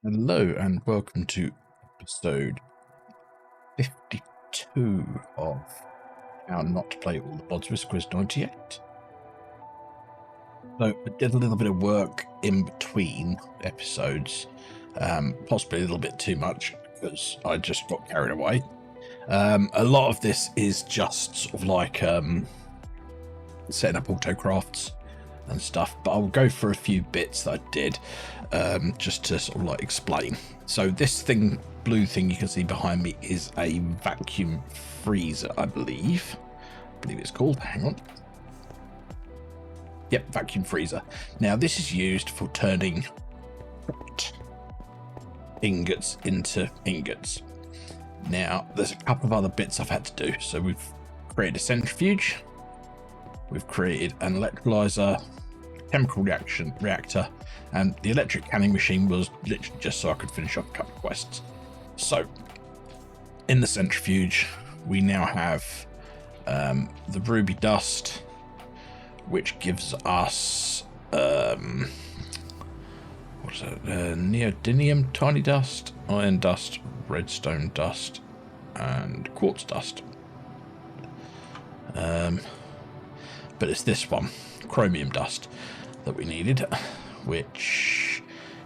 Hello and welcome to episode 52 of How Not to Play All the Mods with Squiz98. So I did a little bit of work in between episodes, possibly a little bit too much because I just got carried away. A lot of this is just sort of like setting up autocrafts and stuff, but I'll go for a few bits that I did just to sort of like explain. So this thing, blue thing you can see behind me, is a vacuum freezer, I believe it's called. Hang on. Yep, vacuum freezer. Now this is used for turning ingots into ingots. Now there's a couple of other bits I've had to do. So we've created a centrifuge, we've created an electrolyzer, chemical reactor, and the electric canning machine was literally just so I could finish off a couple of quests. So in the centrifuge we now have the ruby dust, which gives us what is it, neodymium tiny dust, iron dust, redstone dust, and quartz dust. But it's this one, chromium dust, that we needed, which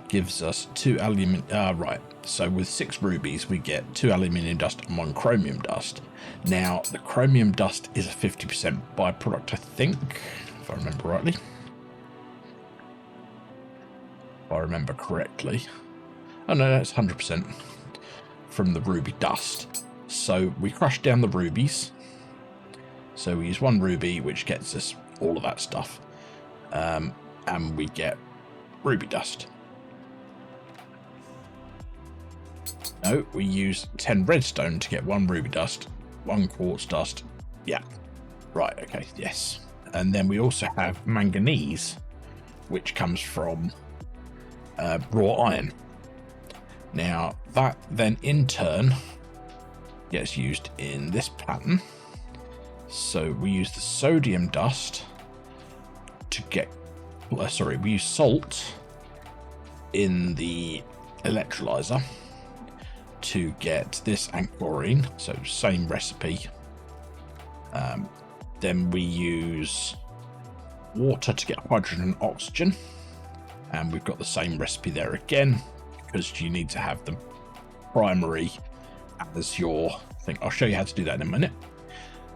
gives us 2 aluminium. Right, so with 6 rubies we get 2 aluminium dust and 1 chromium dust. Now the chromium dust is a 50% byproduct, I think, if I remember rightly. If I remember correctly. Oh no, that's 100% from the ruby dust. So we crush down the rubies. So we use 1 ruby, which gets us all of that stuff. And we get ruby dust. No, we use 10 redstone to get 1 ruby dust, 1 quartz dust. Yeah, right, okay, yes. And then we also have manganese, which comes from raw iron. Now, that then in turn gets used in this pattern. So we use the sodium dust to get, we use salt in the electrolyzer to get this and chlorine, so same recipe. Then we use water to get hydrogen and oxygen, and we've got the same recipe there again, because you need to have the primary as your thing. I'll show you how to do that in a minute.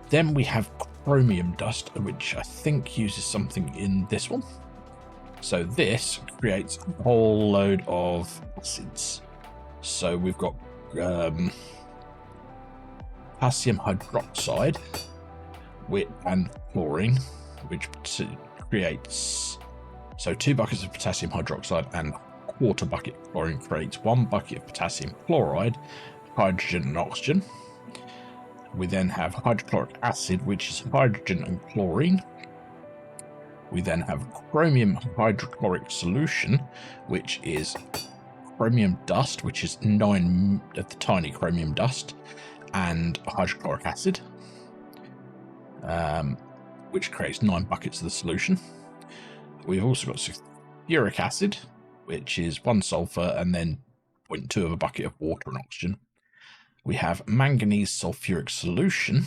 Then we have chromium dust, which I think uses something in this one. So this creates a whole load of acids. So we've got potassium hydroxide and chlorine, which creates, so 2 buckets of potassium hydroxide and a quarter bucket of chlorine creates 1 bucket of potassium chloride, hydrogen and oxygen. We then have hydrochloric acid, which is hydrogen and chlorine. We then have chromium hydrochloric solution, which is chromium dust, which is 9 of the tiny chromium dust, and hydrochloric acid, which creates 9 buckets of the solution. We've also got sulfuric acid, which is 1 sulfur and then 0.2 of a bucket of water and oxygen. We have manganese sulfuric solution,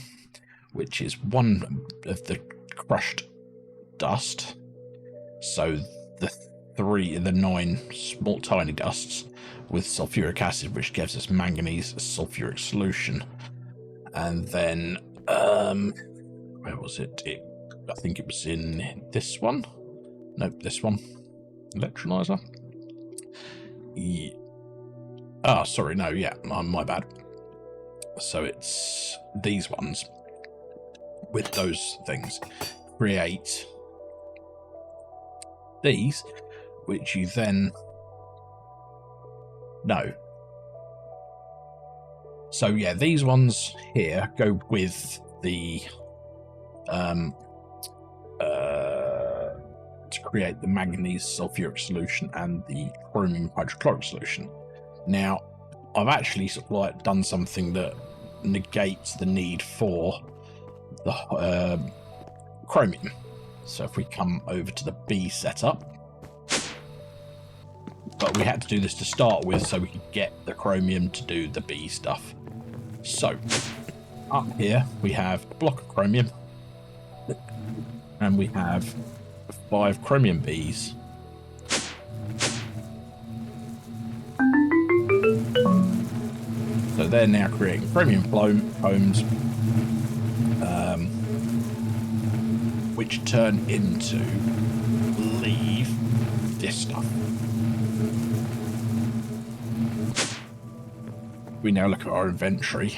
which is 1 of the crushed dust. So the 9 small tiny dusts with sulfuric acid, which gives us manganese sulfuric solution. And then where was it? I think it was in this one. Nope, this one. Electrolyzer. Yeah. Sorry, no, yeah, my bad. So it's these ones with those things create these, which you then no. So yeah, these ones here go with the to create the manganese sulfuric solution and the chromium hydrochloric solution. Now, I've actually sort of like done something that negates the need for the chromium. So if we come over to the B setup, but we had to do this to start with so we could get the chromium to do the bee stuff. So up here we have a block of chromium, and we have 5 chromium bees. So they're now creating chromium combs, which turn into, I believe, this stuff. We now look at our inventory.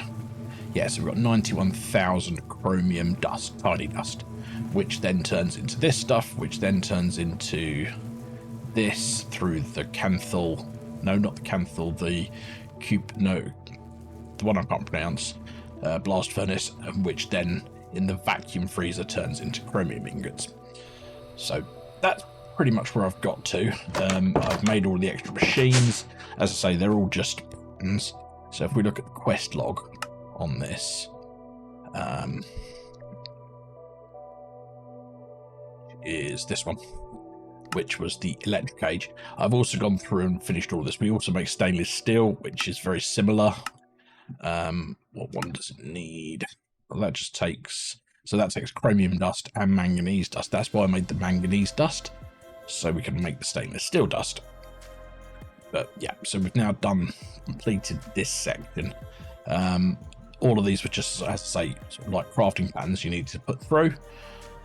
Yeah, so we've got 91,000 chromium dust, tiny dust, which then turns into this stuff, which then turns into this through the canthal. No, not the canthal, the the one I can't pronounce, blast furnace, which then in the vacuum freezer turns into chromium ingots. So that's pretty much where I've got to. I've made all the extra machines. As I say, they're all just buttons. So if we look at the quest log on this, is this one, which was the electric age. I've also gone through and finished all this. We also make stainless steel, which is very similar. What one does it need? Well, that just takes, so that takes chromium dust and manganese dust. That's why I made the manganese dust, so we can make the stainless steel dust. But yeah, so we've now completed this section. All of these were just, as I say, sort of like crafting patterns you need to put through.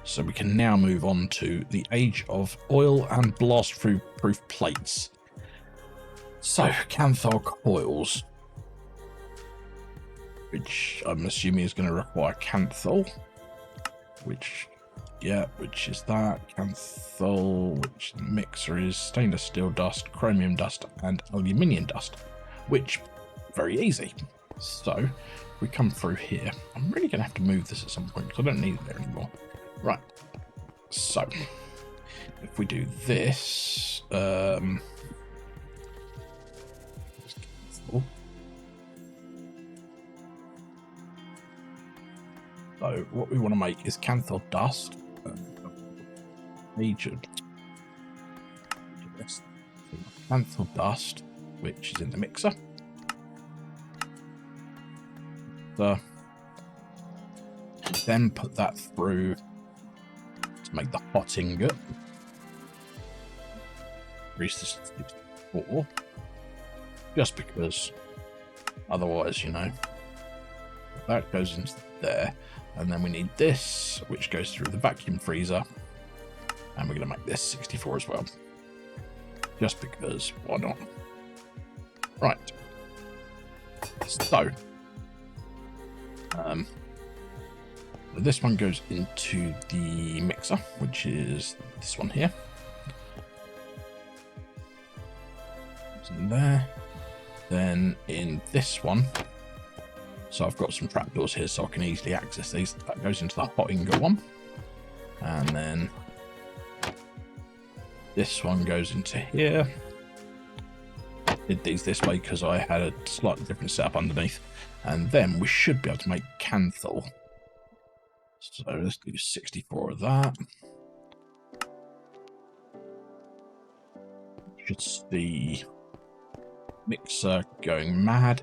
So we can now move on to the age of oil and blast-proof plates. So, Canthal coils, which I'm assuming is going to require Canthal, which is that. Canthal, which the mixer is stainless steel dust, chromium dust, and aluminium dust, which very easy. So we come through here. I'm really going to have to move this at some point because I don't need it there anymore. Right. So if we do this, so what we want to make is Canthal dust. Canthal dust, which is in the mixer. Then put that through to make the hot ingot. Increase this to 4, just because otherwise, you know, that goes into there. And then we need this, which goes through the vacuum freezer, and we're going to make this 64 as well, just because, why not? Right. So this one goes into the mixer, which is this one here. It's in there. Then in this one, so I've got some trapdoors here so I can easily access these. That goes into the hot ingot one. And then this one goes into here. I did these this way because I had a slightly different setup underneath. And then we should be able to make Canthal. So let's do 64 of that. Should see mixer going mad.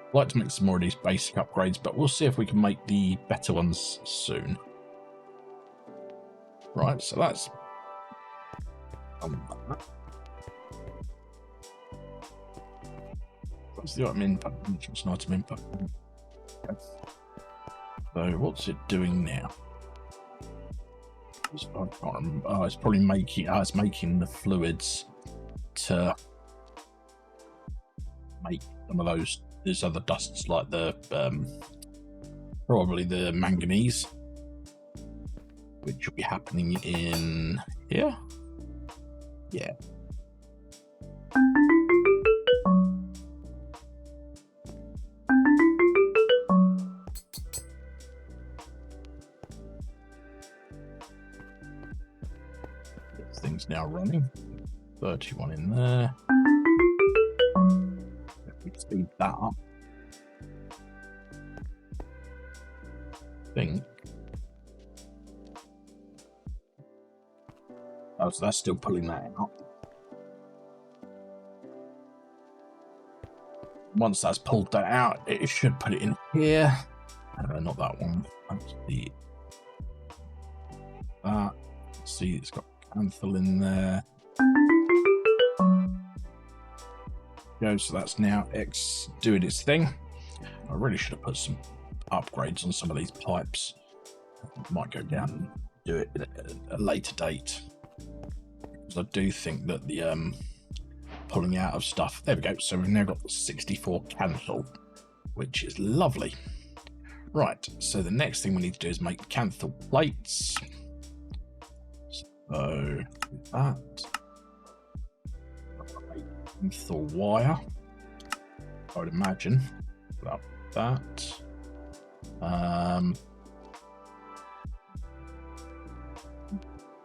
I'd like to make some more of these basic upgrades, but we'll see if we can make the better ones soon. Right, so that's that. What's the item input? It's an item input. Okay. So what's it doing now? I can't remember. Oh, it's probably making. It's making the fluids to make some of those other dusts, like the probably the manganese, which will be happening in here. Yeah. This thing's now running. 31 in there. If we speed that up, I think. Oh, so that's still pulling that out. Once that's pulled that out, it should put it in here. Not that one. That's the that. See, it's got Canthal in there. So that's now doing its thing. I really should have put some upgrades on some of these pipes. Might go down and do it at a later date, because I do think that the pulling out of stuff. There we go. So we've now got 64 Canthal, which is lovely. Right. So the next thing we need to do is make Canthal plates. So that. Canthal wire. I would imagine. Without that.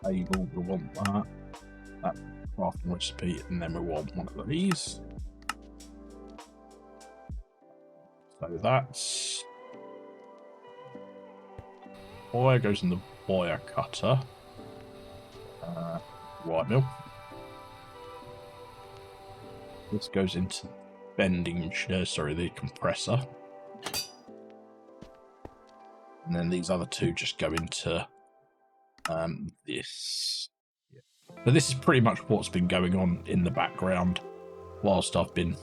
Able, we want that. That crafting recipe, and then we want one of these. So that's wire goes in the wire cutter. Wire mill. This goes into bending, the compressor. And then these other two just go into this. So this is pretty much what's been going on in the background whilst I've been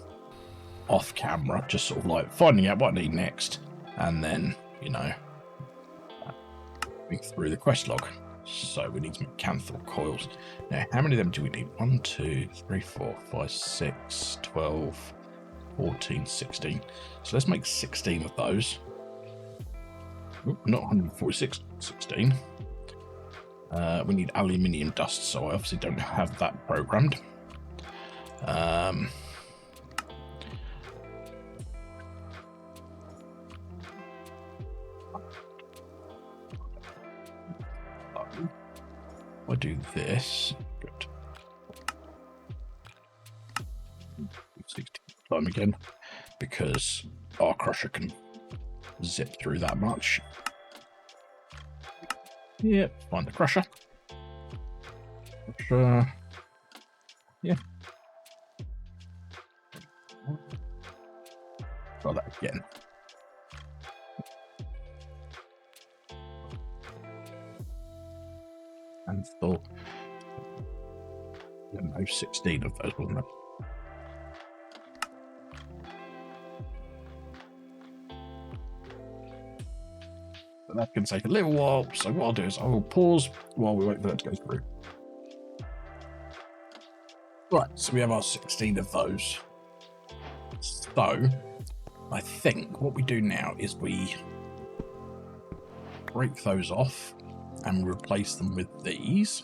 off camera, just sort of like finding out what I need next, and then, you know, going through the quest log. So we need to make Canthal coils. Now, how many of them do we need? 1, 2, 3, 4, 5, 6, 12, 14, 16. So let's make 16 of those. Ooh, not 146, 16. We need aluminium dust, so I obviously don't have that programmed. I do this. Good. 16 time again, because our crusher can zip through that much. Yep, find the crusher. Yeah. Try that again. And thought, no, 16 of those, wasn't it? But that can take a little while, so what I'll do is I will pause while we wait for that to go through. Right, so we have our 16 of those. So, I think what we do now is we break those off and replace them with these.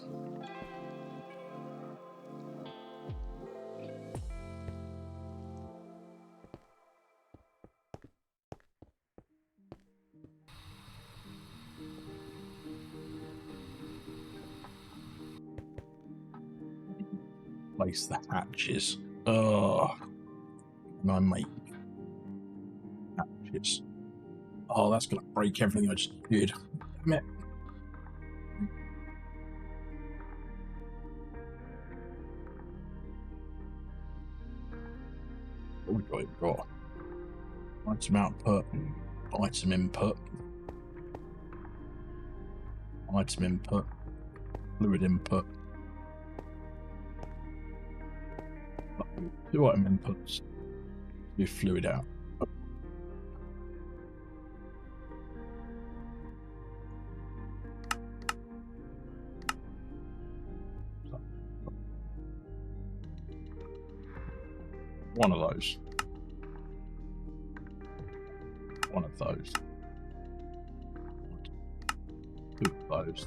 Place the hatches. Oh, can I make hatches? Oh, that's going to break everything I just did. Damn it. What have we got? Item output, item input, item input, fluid input. 2 item inputs, do fluid out. One of those. One of those. 2 of those.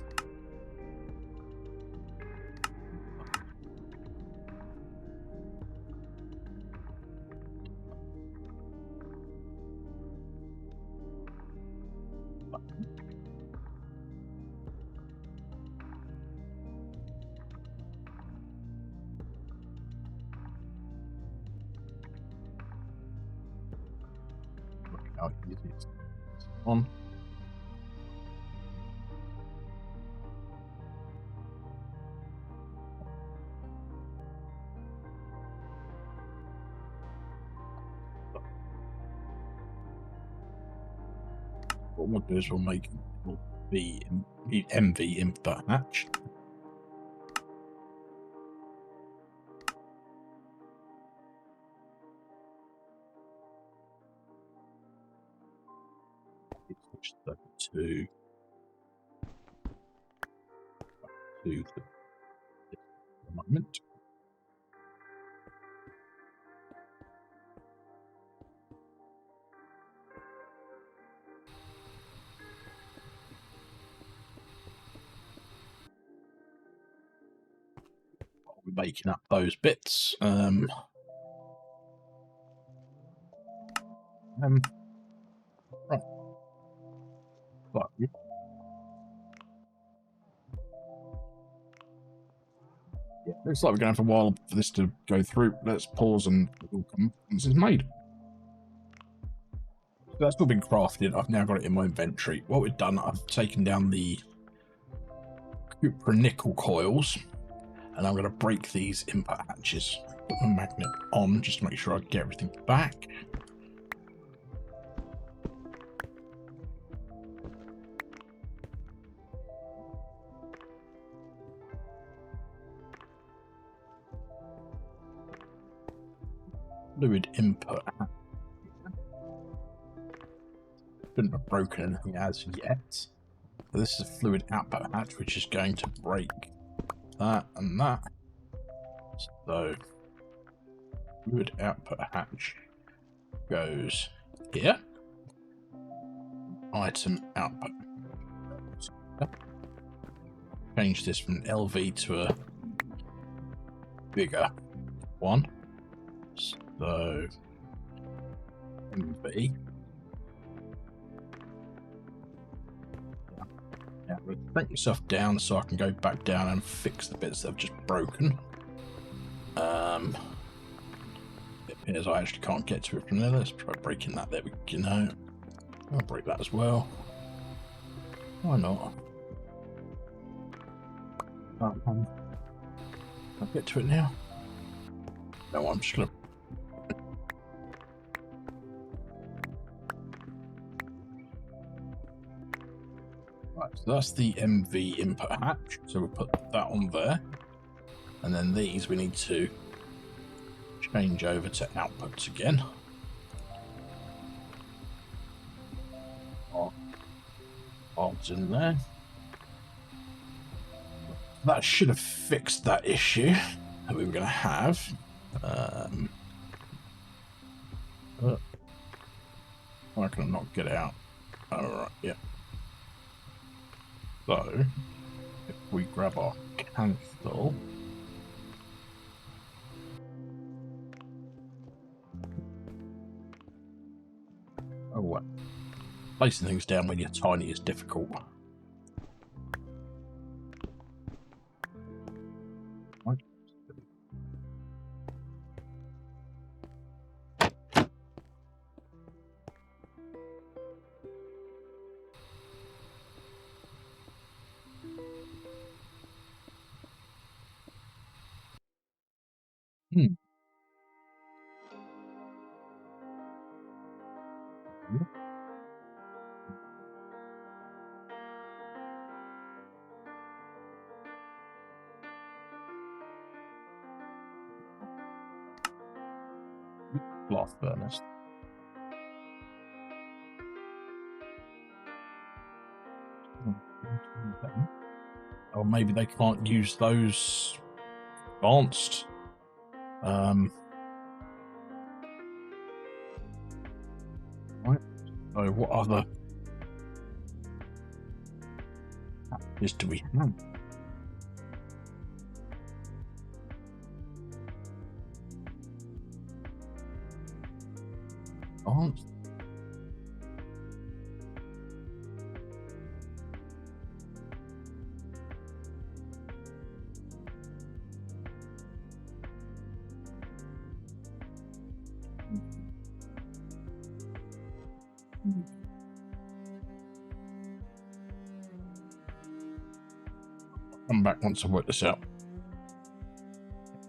How easy it's on. what we'll do is we'll make the MV input hatch. Switch that to the moment. We're making up those bits. Right. So, yeah, looks like we're going to have a while for this to go through. Let's pause and it'll come once it's made. So that's all been crafted. I've now got it in my inventory. What we've done, I've taken down the copper nickel coils, and I'm going to break these input hatches. Put the magnet on just to make sure I get everything back. Fluid input. Shouldn't have broken anything as yet. So this is a fluid output hatch, which is going to break that and that. So fluid output hatch goes here. Item output. Change this from LV to a bigger one. So MV. Yeah, break myself down so I can go back down and fix the bits that have just broken. It appears I actually can't get to it from there. Let's try breaking that. There we go. I'll break that as well. Why not? I'll get to it now. No, I'm just gonna. Right, so that's the MV input hatch. So we'll put that on there. And then these we need to change over to outputs again. Odds in there. That should have fixed that issue that we were going to have. Why can I not get it out? Alright, yeah. So, if we grab our cancel. Oh, what? Placing things down when you're tiny is difficult. Blast furnace. Or maybe they can't use those advanced. Right. So what other packages do we have? Advanced. Come back once I've worked this out.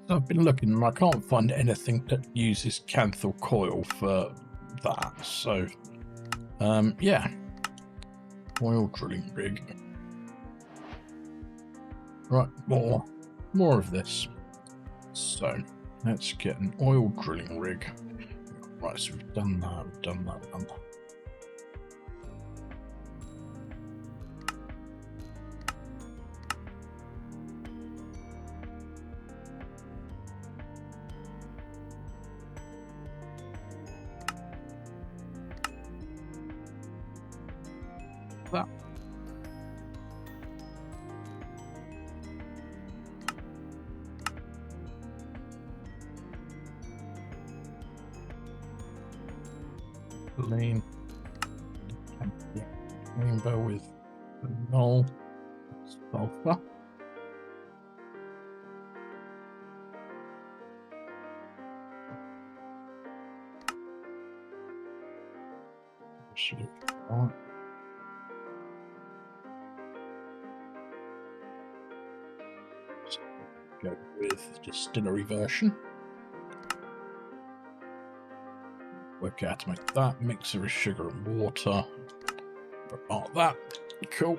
So I've been looking and I can't find anything that uses Canthal coil for that. So, yeah. Oil drilling rig. Right, more of this. So let's get an oil drilling rig. Right, so we've done that, done that. That. Lean. Rainbow with null sulfur. Go with distillery version. Work out how to make that. Mixer of sugar and water. Mark that. Cool.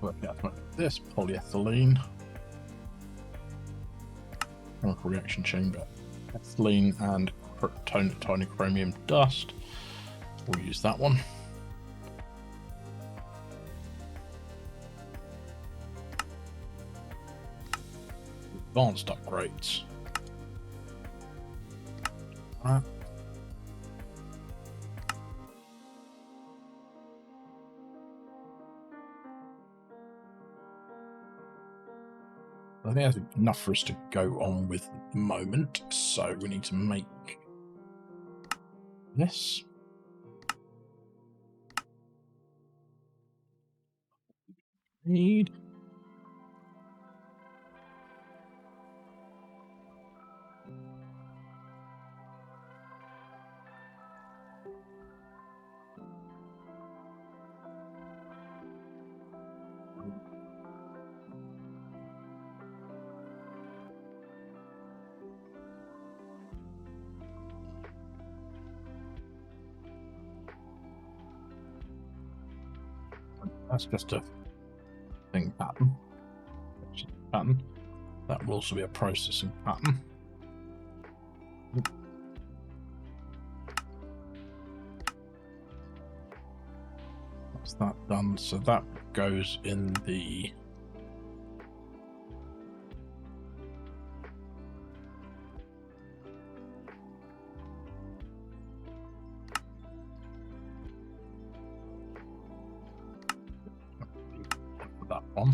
Work out how to make this. Polyethylene. Chemical reaction chamber. Ethylene and tiny chromium dust. We'll use that one. Advanced upgrades. Right. I think that's enough for us to go on with at the moment, so we need to make this. Need. That's just a thing pattern. That will also be a processing pattern. That's that done. So that goes in the that one.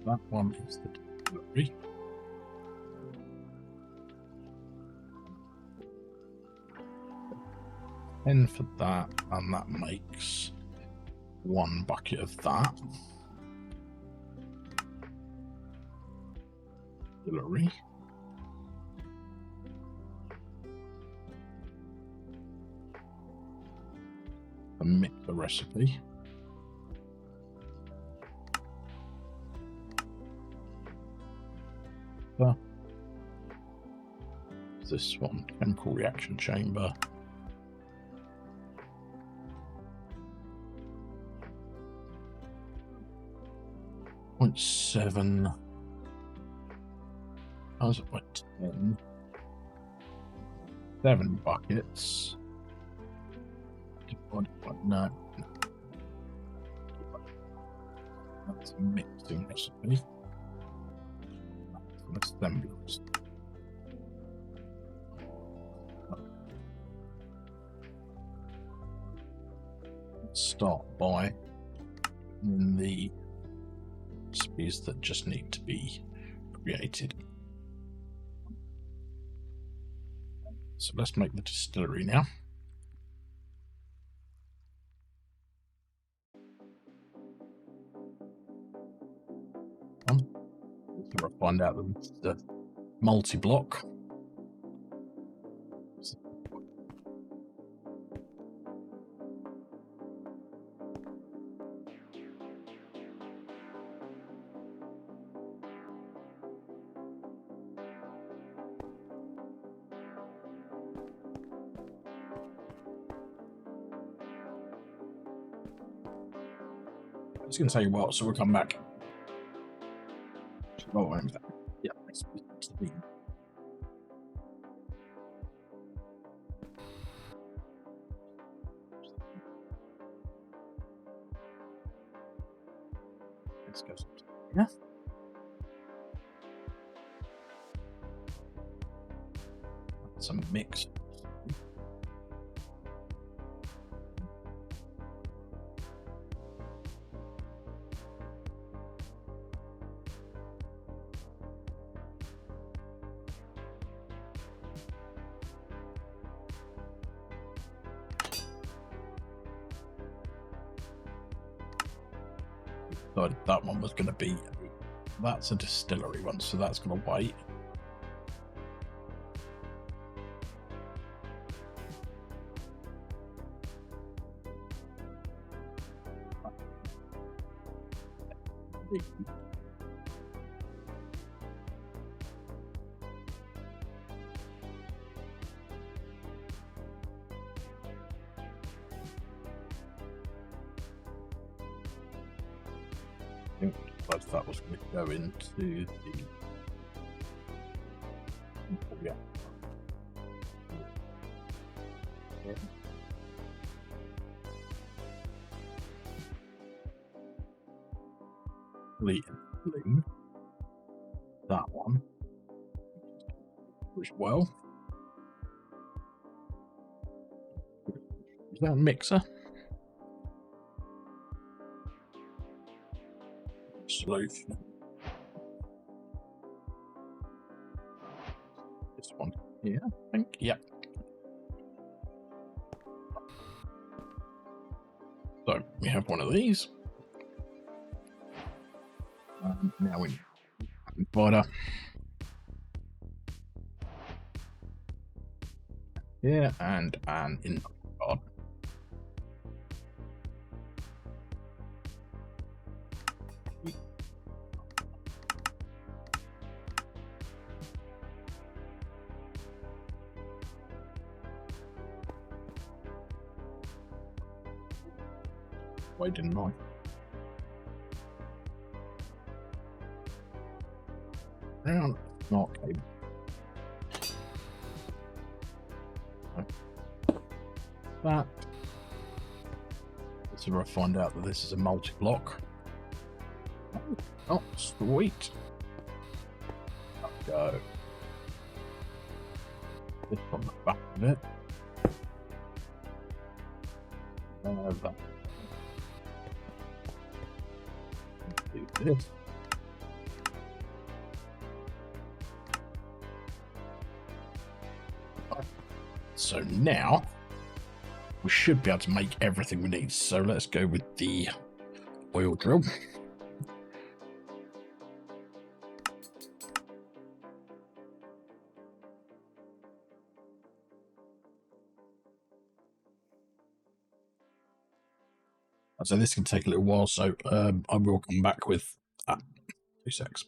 That one is the delivery. And for that, and that makes one bucket of that. Distillery. And mix the recipe. This one, chemical reaction chamber. .7. I was at my 10. 7 buckets. No. That's a mixing recipe. That's an assembly recipe. Start by in the recipes that just need to be created. So let's make the distillery now. We'll find out the multi-block. It's going to take a while, so we'll come back. Oh, yeah, let's go. Yeah. Some mix. Thought that one was going to be, that's a distillery one, so that's going to wait. I think that was going to go into the yeah. Include that one as well. Is that a mixer? Solution. This one here, I think. Yep. So we have one of these. Now we butter. Yeah, and an input card. Why didn't I? Hang on, not cable. That. So I find out that this is a multi-block. Oh, sweet. Let's go. This on the back of it. That. Do this. So now we should be able to make everything we need. So let's go with the oil drill. So this can take a little while, so I will come back with 2 secs.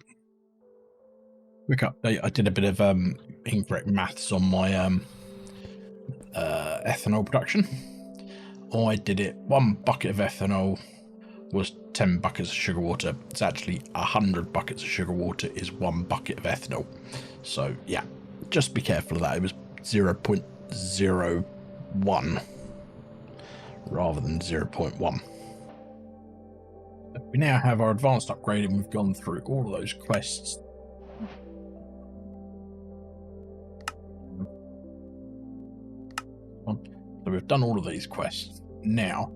Quick update, I did a bit of incorrect maths on my ethanol production. I did it, 1 bucket of ethanol was 10 buckets of sugar water. It's actually 100 buckets of sugar water is 1 bucket of ethanol. So yeah, just be careful of that. It was 0.01 rather than 0.1. We now have our advanced upgrade and we've gone through all of those quests. So we've done all of these quests. Now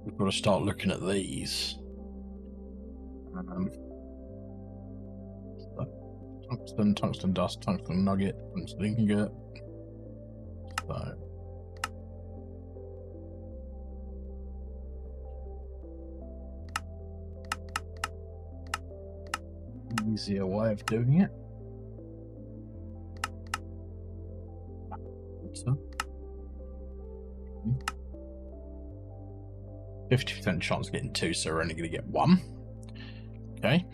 we've got to start looking at these. Tungsten dust, tungsten nugget, tungsten ingot. So easier way of doing it. So 50% chance of getting 2, so we're only going to get 1. Okay.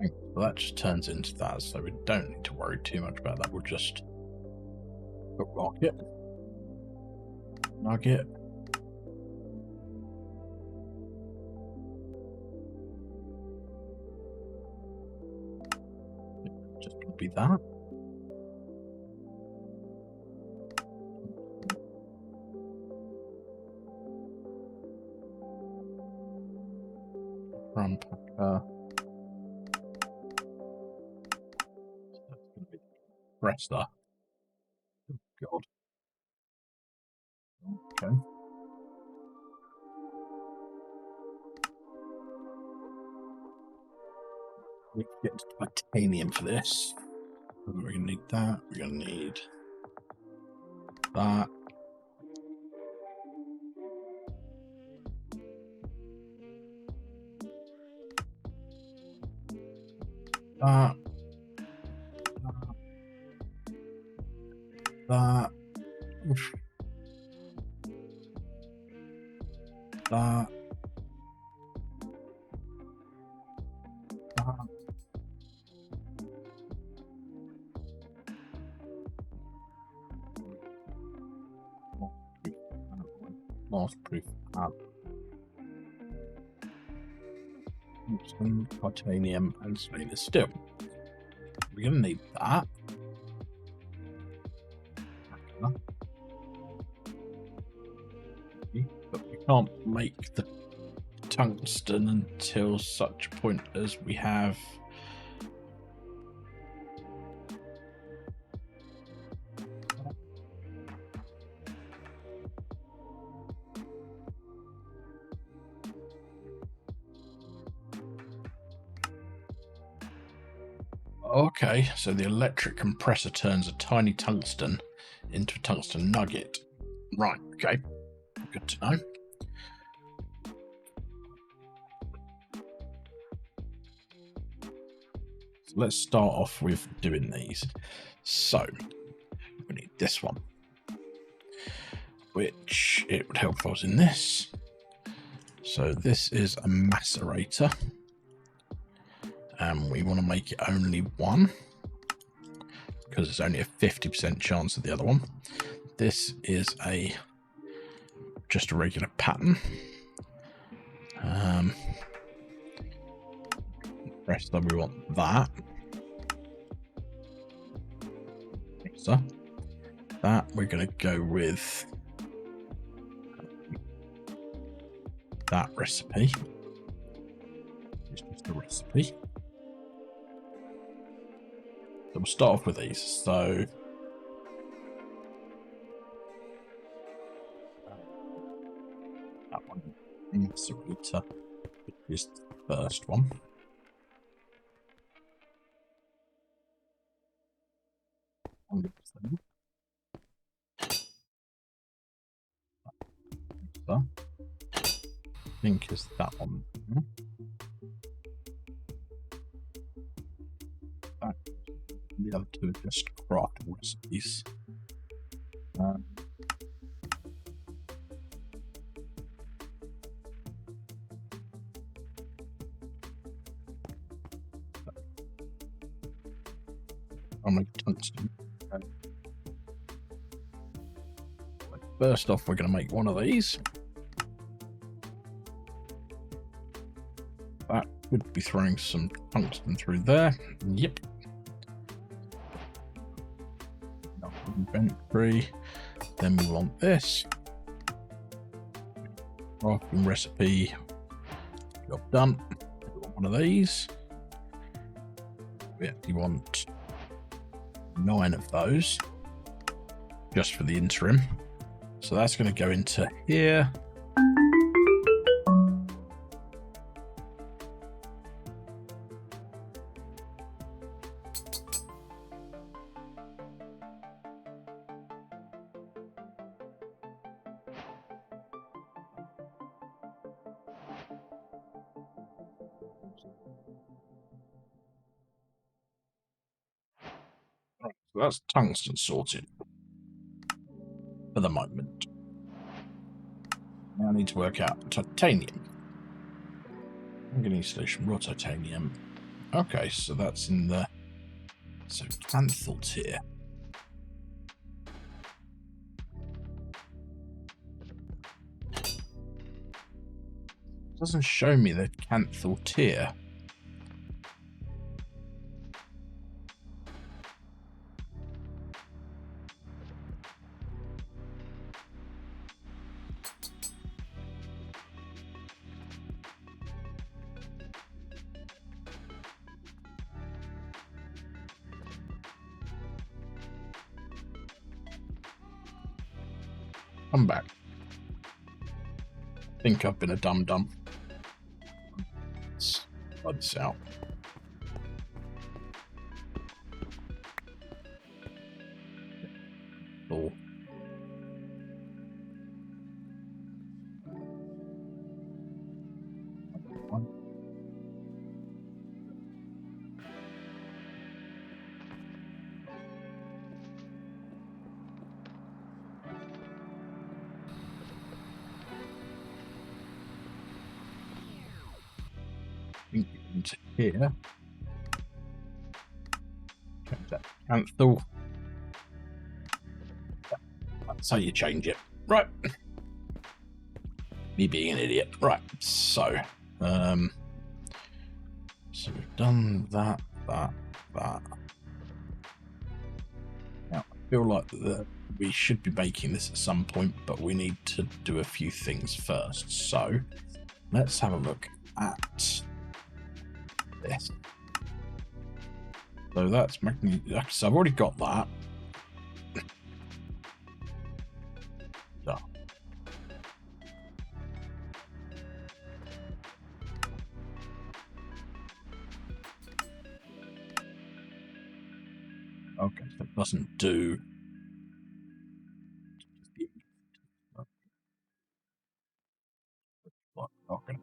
So that just turns into that, so we don't need to worry too much about that. We'll just put rocket, nugget, just gonna be that. From Packer. So that's gonna be Resta. Oh God. Okay. We can get titanium for this. We're going to need that. We're going to need that. That. That. Oof. That. That. Lost proof. Some titanium and stainless steel. We're going to need that. But we can't make the tungsten until such point as we have okay, so the electric compressor turns a tiny tungsten into a tungsten nugget. Right, okay. Good to know. So let's start off with doing these. So we need this one, which it would help if I was in this. So this is a macerator, and we want to make it only one because there's only a 50% chance of the other one. This is just a regular pattern. Rest of we want that. So that we're going to go with that recipe. It's just a recipe. So we'll start off with these. So that one, Sarita, is the first one. I think is that one. The other two are just craft recipes. I'll make tungsten. Okay. First off, we're going to make one of these. That would be throwing some tungsten through there. Yep. Inventory. Then we want this. Crafting recipe. Job done. We want one of these. We actually want 9 of those. Just for the interim. So that's going to go into here. Right, so that's tungsten sorted for the moment. Now I need to work out titanium. I'm getting solution raw titanium. Okay, so that's in the canthal tier. Doesn't show me the canthal tier. Come back. I think I've been a dum-dum. Let's flood this out. Oh. Into here. Change that canthal. That's how you change it. Right. Me being an idiot. Right. So we've done that. Now I feel like we should be making this at some point, but we need to do a few things first. So let's have a look at this. So that's making. So I've already got that. So. Okay, so it doesn't do. Okay.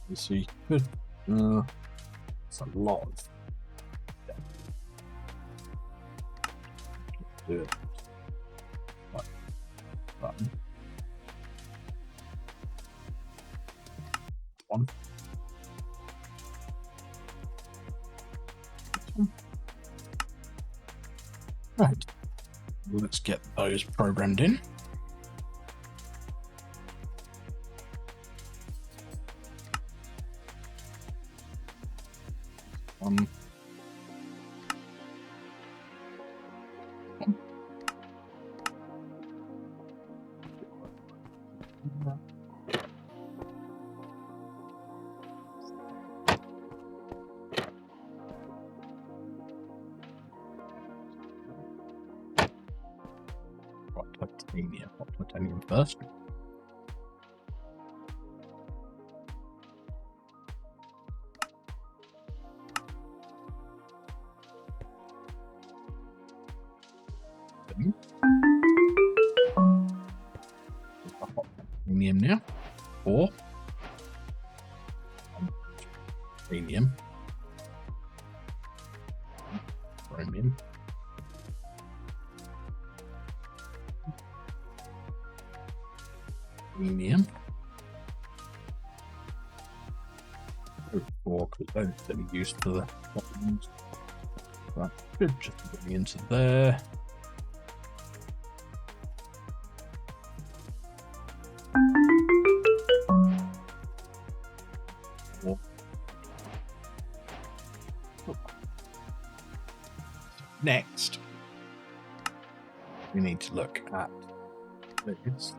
You see, good. It's a lot of. Do it. Like button. One. Right. Let's get those programmed in. One. Titanium first. Titanium now. 4. Titanium. Chromium. Chromium. 4 because those are going to be used for the buttons. That should just be going into there. Next, we need to look at this.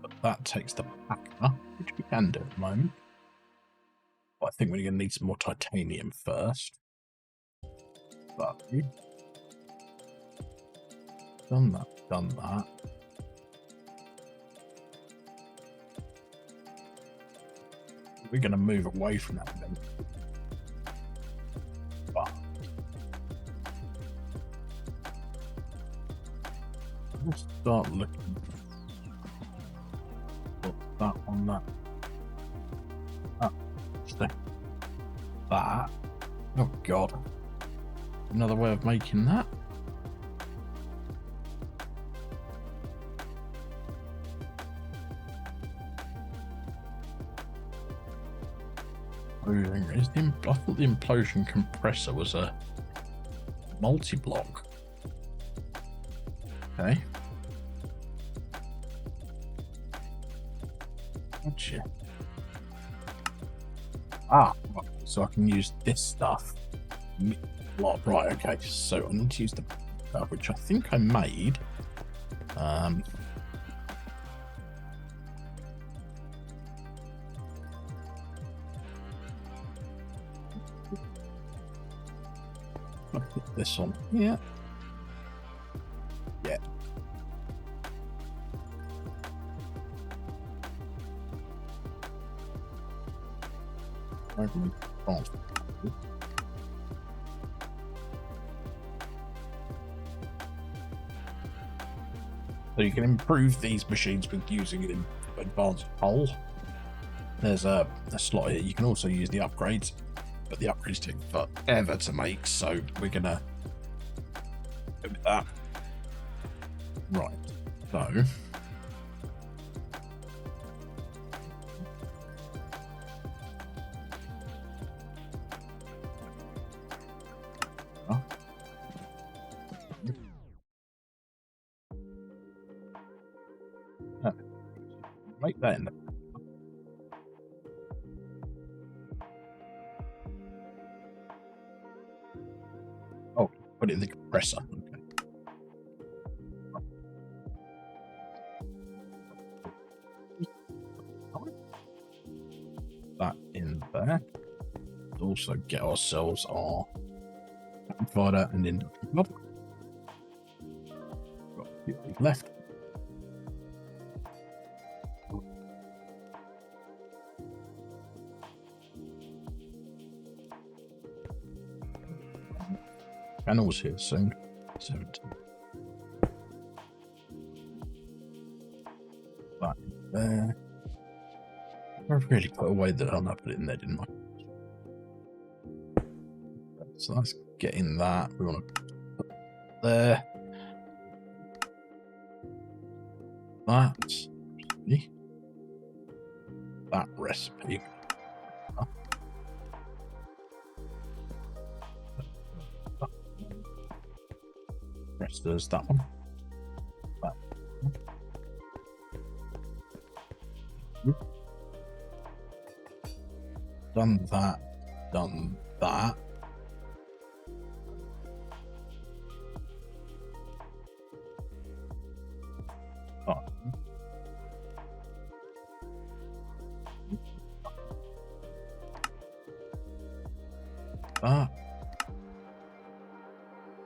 But that takes the packer, which we can do at the moment. But I think we're going to need some more titanium first. But done that. We're going to move away from that then. But start looking. Put that on that. That. Oh god. Another way of making that. I thought the implosion compressor was a multi-block. Okay. Gotcha. Ah, so I can use this stuff. Right, okay. So I need to use the which I think I made. I'll put this on. Yeah. Yeah. Oh. So you can improve these machines with using an advanced pole. There's a slot here. You can also use the upgrades, but the upgrades take forever to make, so we're gonna go with that. Right, so make that in. Oh, put it in the compressor. Okay. That in there. Also get ourselves our amplifier and induction knob. Got a few left. Panels here soon. 17. That in there. I really put away that I put it in there, didn't I? So that's getting that. We want to put there. That recipe. Rest does that one. That one. Done that. Done that.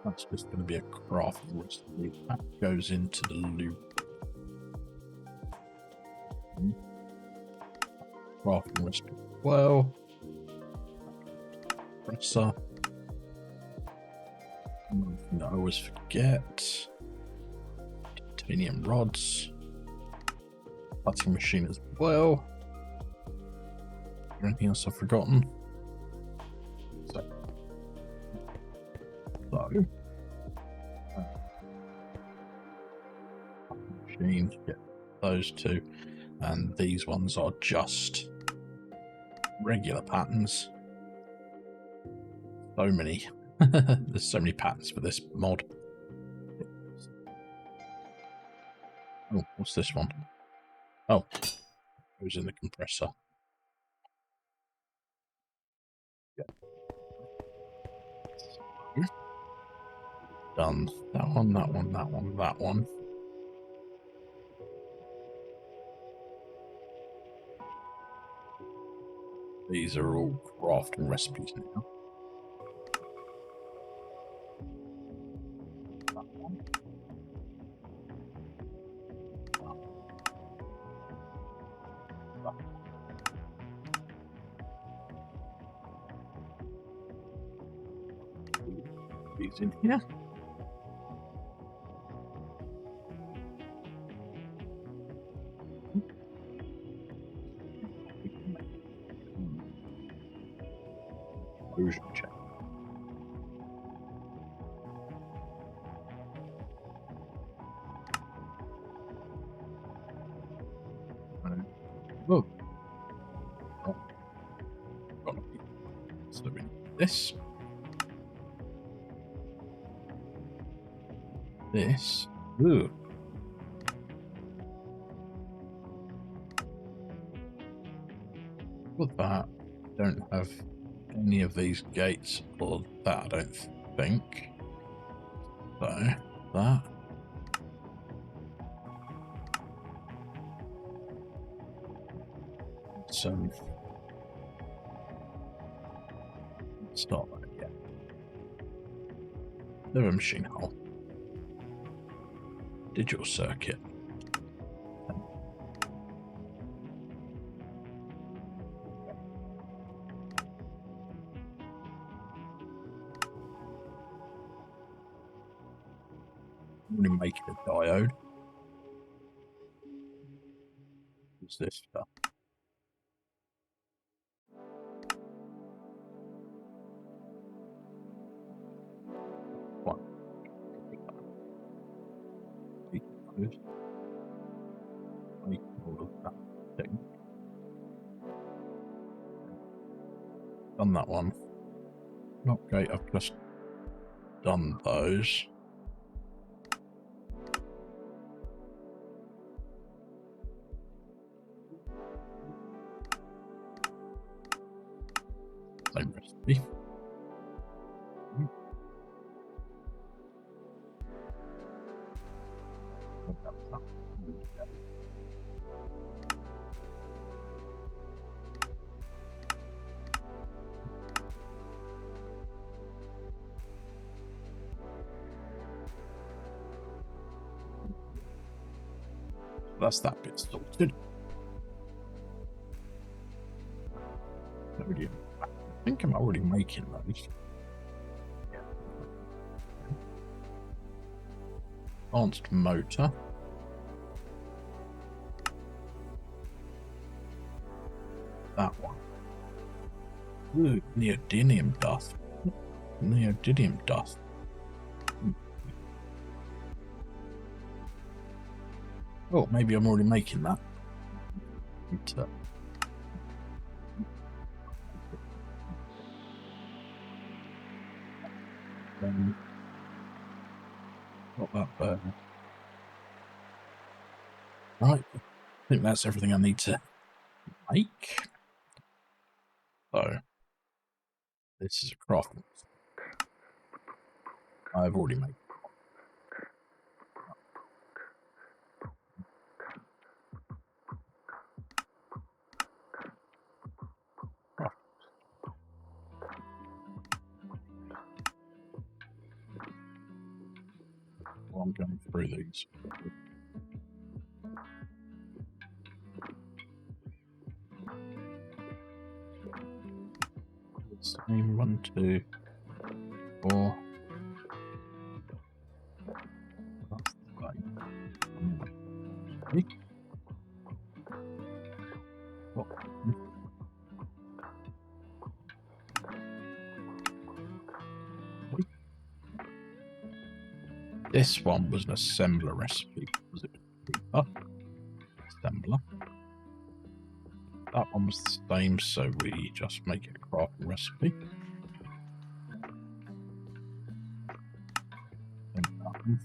That's just going to be a crafting recipe. That goes into the loop. Crafting recipe. Well, compressor. One thing that I always forget. Titanium rods. Cutting machine as well. Anything else I've forgotten? So machine, get those two, and these ones are just regular patterns. So many. There's so many patterns for this mod. Oh, what's this one? Oh, it was in the compressor. Yeah. Done. That one, that one, that one, that one. These are all crafting recipes now. That one. These in here. explosion check. Oh. So we need this. This. Ooh. With that, don't have any of these gates or that, I don't think. So, that. So, start that again. Never machine hole. Digital circuit. I'm going to make it a diode. What's this stuff? What? Make all of that thing. Done that one. Okay, I've just done those. Same recipe. That's that bit sorted. I think I'm already making those. Yeah. Advanced motor. That one. Ooh, neodymium dust. Neodymium dust. Oh, maybe I'm already making that. Not that bad. Right, I think that's everything I need to make. So, this is a craft. I've already made. While I'm going through these. Same 1, 2, 4. That's right. Oh. This one was an assembler recipe. Was it? Assembler. That one was the same, so we just make it a crafting recipe. And that one.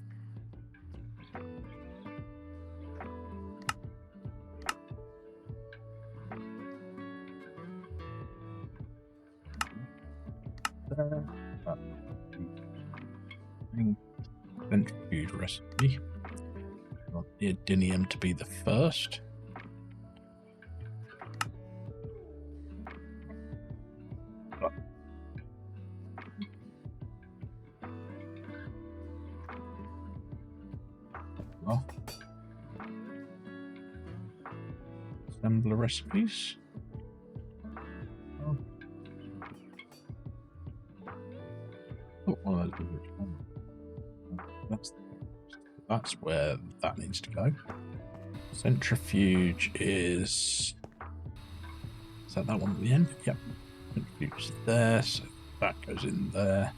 There. Centrifuge recipe. I want neodymium to be the first. Well, assembler recipes. Oh, one of those. That's where that needs to go. Centrifuge is that one at the end? Yep. Centrifuge is there. So That goes in there.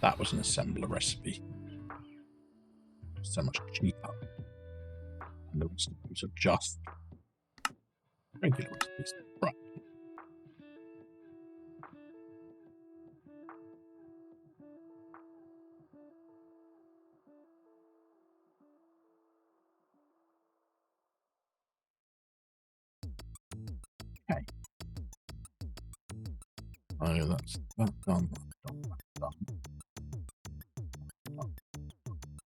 That was an assembler recipe. So much cheaper. And the rest of those are just regular recipes. Right. Okay. Oh, that's done.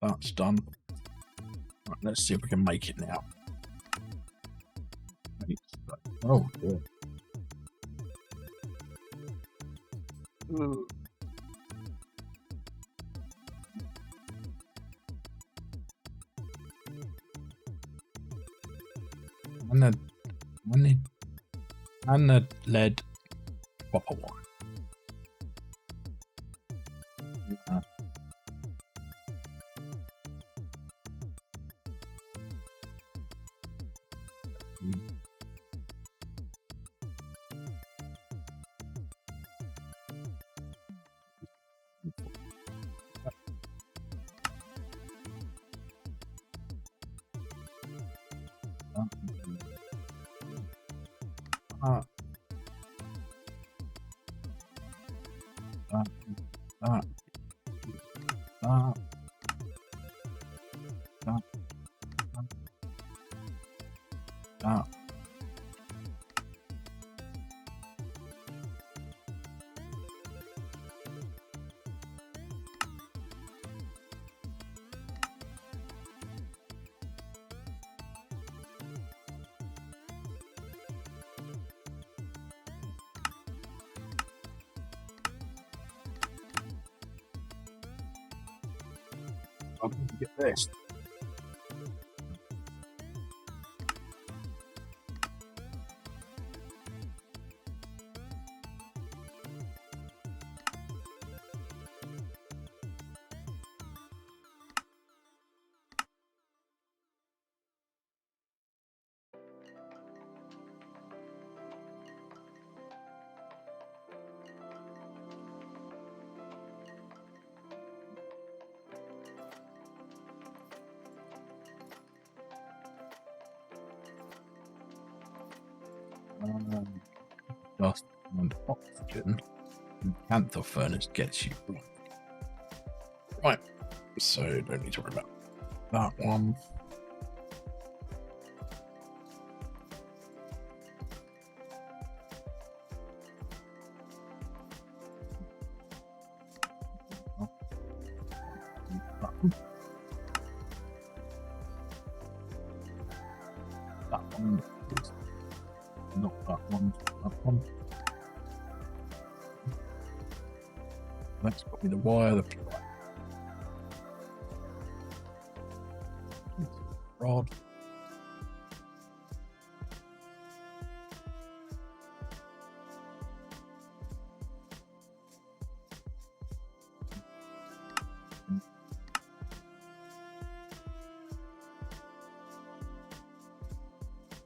That's done. Right, let's see if we can make it now. Oh, dear. And the lead copper wire. I'm going to get this. Dust and oxygen. Panther furnace gets you. Right, so don't need to worry about that one. That one is not that one. That one. That's got me the wire. The rod.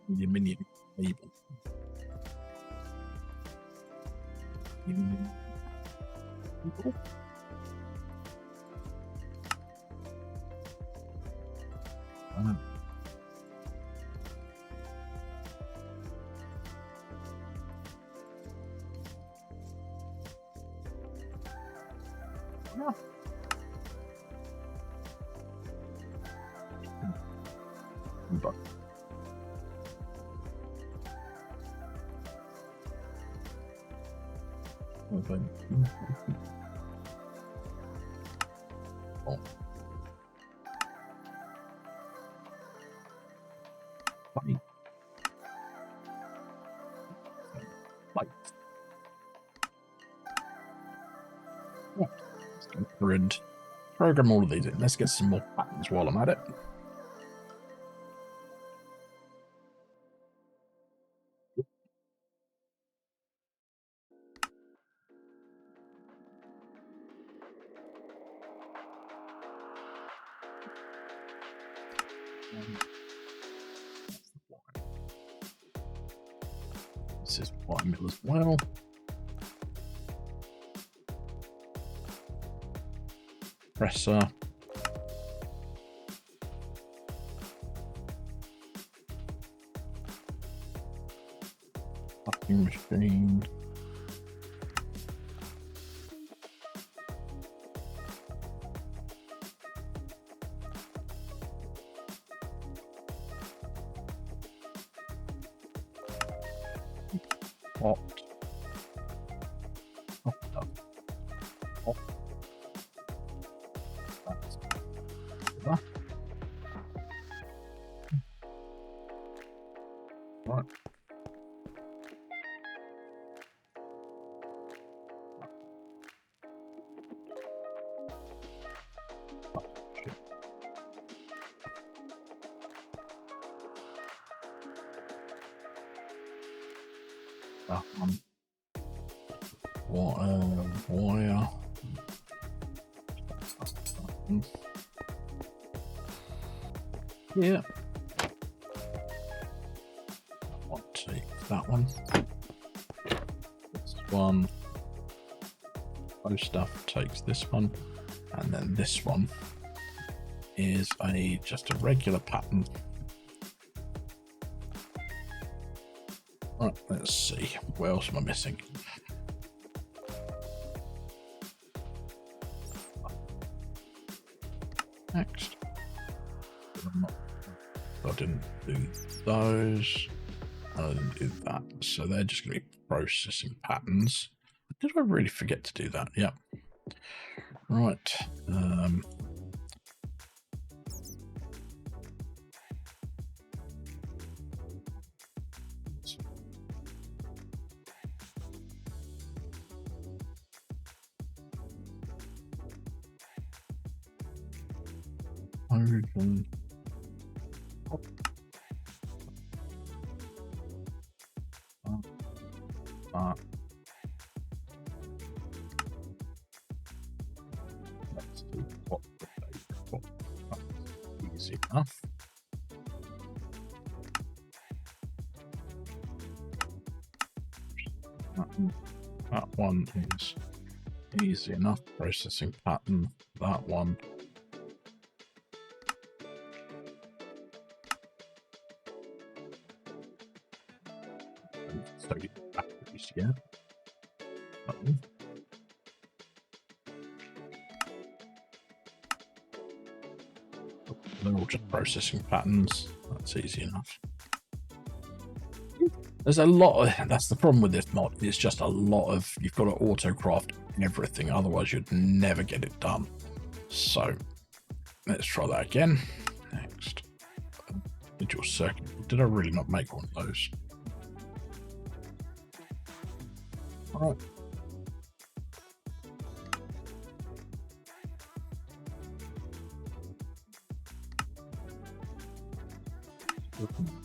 The minion label. And program all of these in. Let's get some more patterns while I'm at it. This is wire mill as well. presser. Cutting machine. Hot. Right. That one. Wire. Yeah. I'll take that one. This one. Most stuff takes this one, and then this one is just a regular pattern. Right, let's see. What else am I missing? Next. I didn't do those. I didn't do that. So they're just going to be processing patterns. Did I really forget to do that? Yep. Right. Origin. Let's do what easy enough. That one is easy enough. Processing pattern. That one. So batteries, yeah. They're all just processing patterns. That's easy enough. There's a lot of, that's the problem with this mod. It's just a lot of, you've got to autocraft everything, otherwise you'd never get it done. So let's try that again. Next, individual circuit. Did I really not make one of those? All right.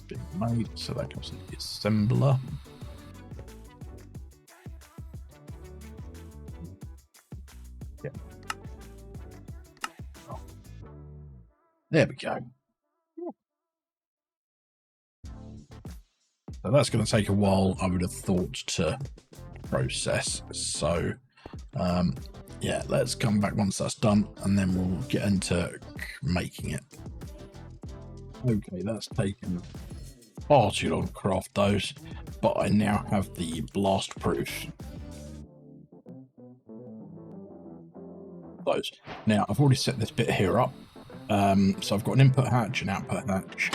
Being made, so that goes in the assembler. Yeah. Oh. There we go. So that's going to take a while, I would have thought, to process. So yeah, let's come back once that's done, and then we'll get into making it. Okay, that's taken far too long to craft those, but I now have the blast proof. Those. Now, I've already set this bit here up. So I've got an input hatch, an output hatch.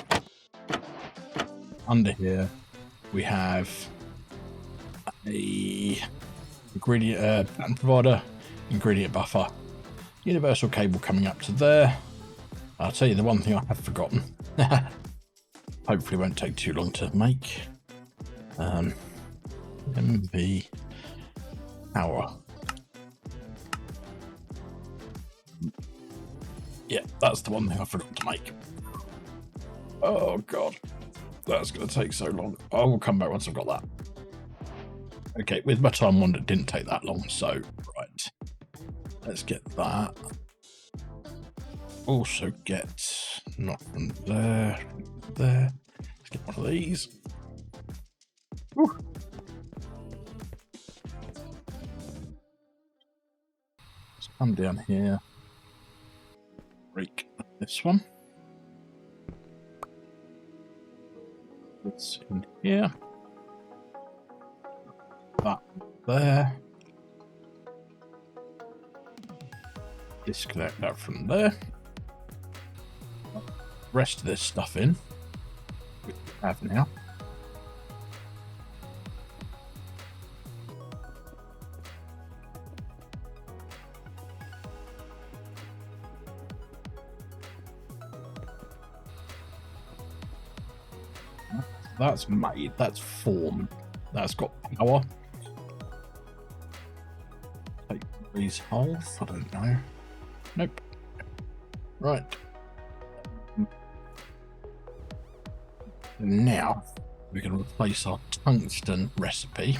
Under here, we have a ingredient pattern provider, ingredient buffer, universal cable coming up to there. I'll tell you the one thing I have forgotten. Hopefully won't take too long to make. MV power. Yeah, that's the one thing I forgot to make. Oh god, that's going to take so long. I will come back once I've got that. Okay, with my time one, it didn't take that long, so right. Let's get that. Also get, not from there, there. Let's get one of these. Woo. Let's come down here. break this one. This in here. That there. Disconnect that from there. Rest of this stuff in, which we have now. That's made, that's formed, that's got power. Take these holes, I don't know. Nope. Right. Now we can replace our tungsten recipe.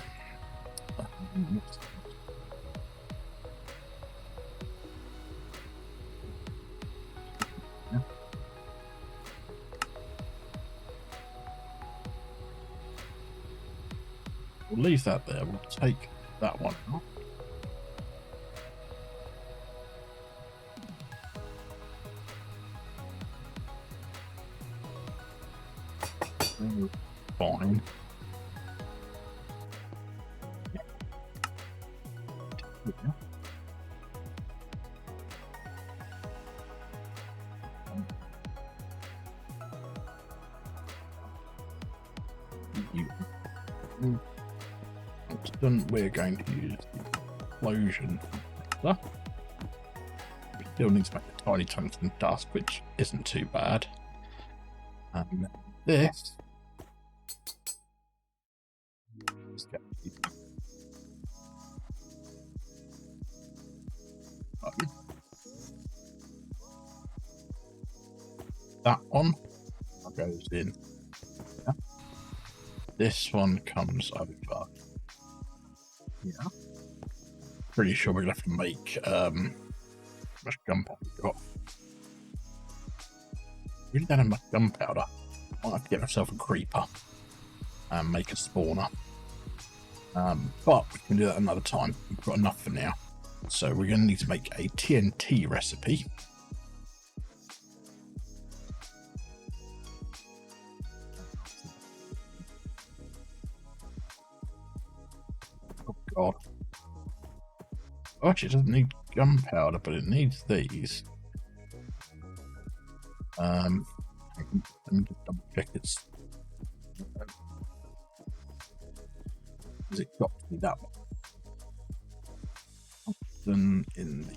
We'll leave that there. We'll take that one out. Fine. Yeah. We're going to use the explosion. We still need to make a tiny tungsten dust, which isn't too bad. And this. Let's get that one goes in. Yeah. This one comes over. Yeah. Pretty sure we're gonna have to make how much gunpowder we got. Really don't have much gunpowder. Might have to get myself a creeper and make a spawner. But we can do that another time. We've got enough for now. So we're gonna need to make a TNT recipe. Oh god. Oh, actually, it doesn't need gunpowder, but it needs these. Let me just double check it's. Has it got to be that one? Then in the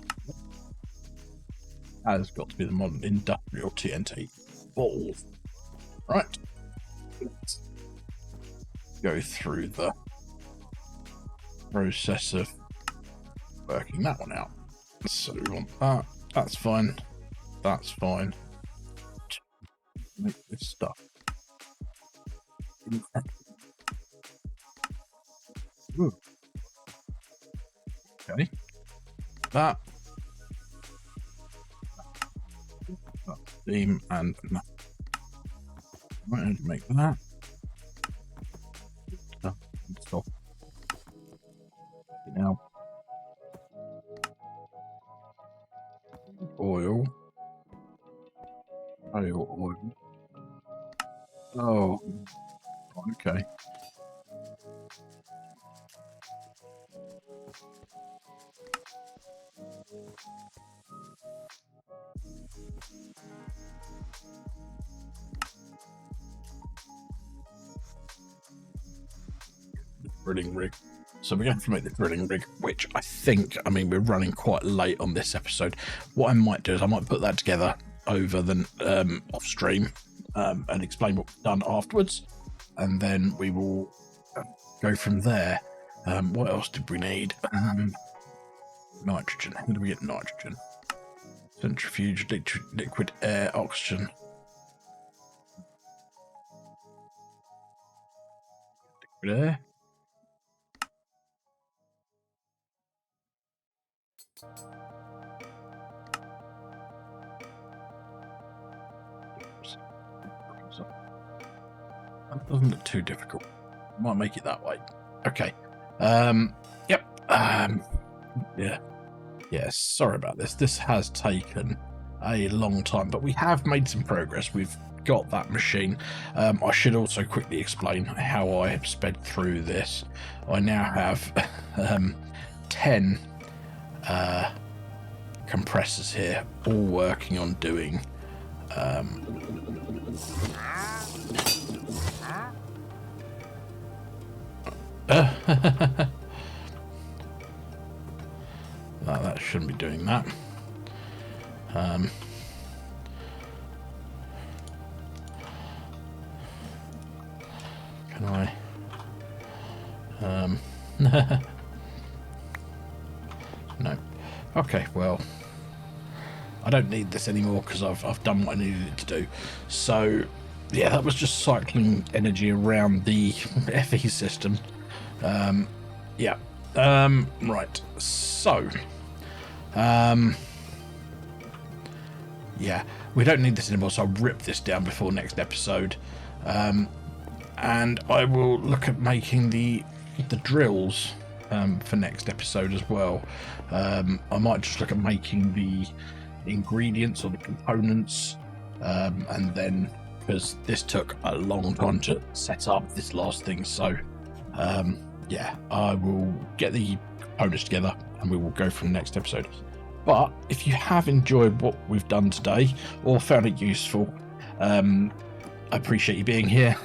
has got to be the modern industrial TNT balls. Right. Let's go through the process of working that one out. So we want that. That's fine. That's fine. Make this stuff. Ooh. Okay. That. Steam and that. I'm going to make that. Stop. Now. Oil. Oil. Oh. Okay. Drilling rig. So we're going to make the drilling rig, which I mean, we're running quite late on this episode. What I might do is I might put that together over the off stream and explain what we've done afterwards, and then we will go from there. What else did we need? Nitrogen. How do we get nitrogen? Centrifuge, liquid air, oxygen. Liquid air. That doesn't look too difficult. Might make it that way. Okay. Yep. Yeah. Yes. Sorry about this. This has taken a long time, but we have made some progress. We've got that machine. I should also quickly explain how I have sped through this. I now have 10 compressors here, all working on doing that shouldn't be doing that. Can I? No. Okay, well, I don't need this anymore because I've done what I needed it to do. So, yeah, that was just cycling energy around the FE system. Yeah. Right. So, yeah, we don't need this anymore, so I'll rip this down before next episode. And I will look at making the drills for next episode as well. I might just look at making the ingredients or the components, and then, because this took a long time to set up this last thing, so yeah, I will get the components together and we will go from next episode. But if you have enjoyed what we've done today or found it useful, I appreciate you being here.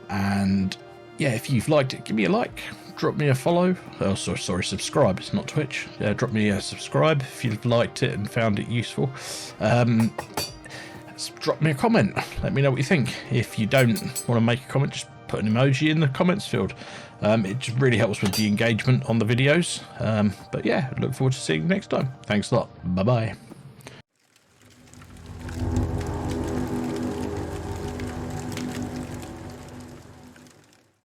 And yeah, if you've liked it, give me a like, drop me a follow. Oh, sorry, subscribe. It's not Twitch. Yeah, drop me a subscribe if you've liked it and found it useful. Drop me a comment. Let me know what you think. If you don't want to make a comment, just put an emoji in the comments field. It just really helps with the engagement on the videos. But yeah, look forward to seeing you next time. Thanks a lot. Bye bye.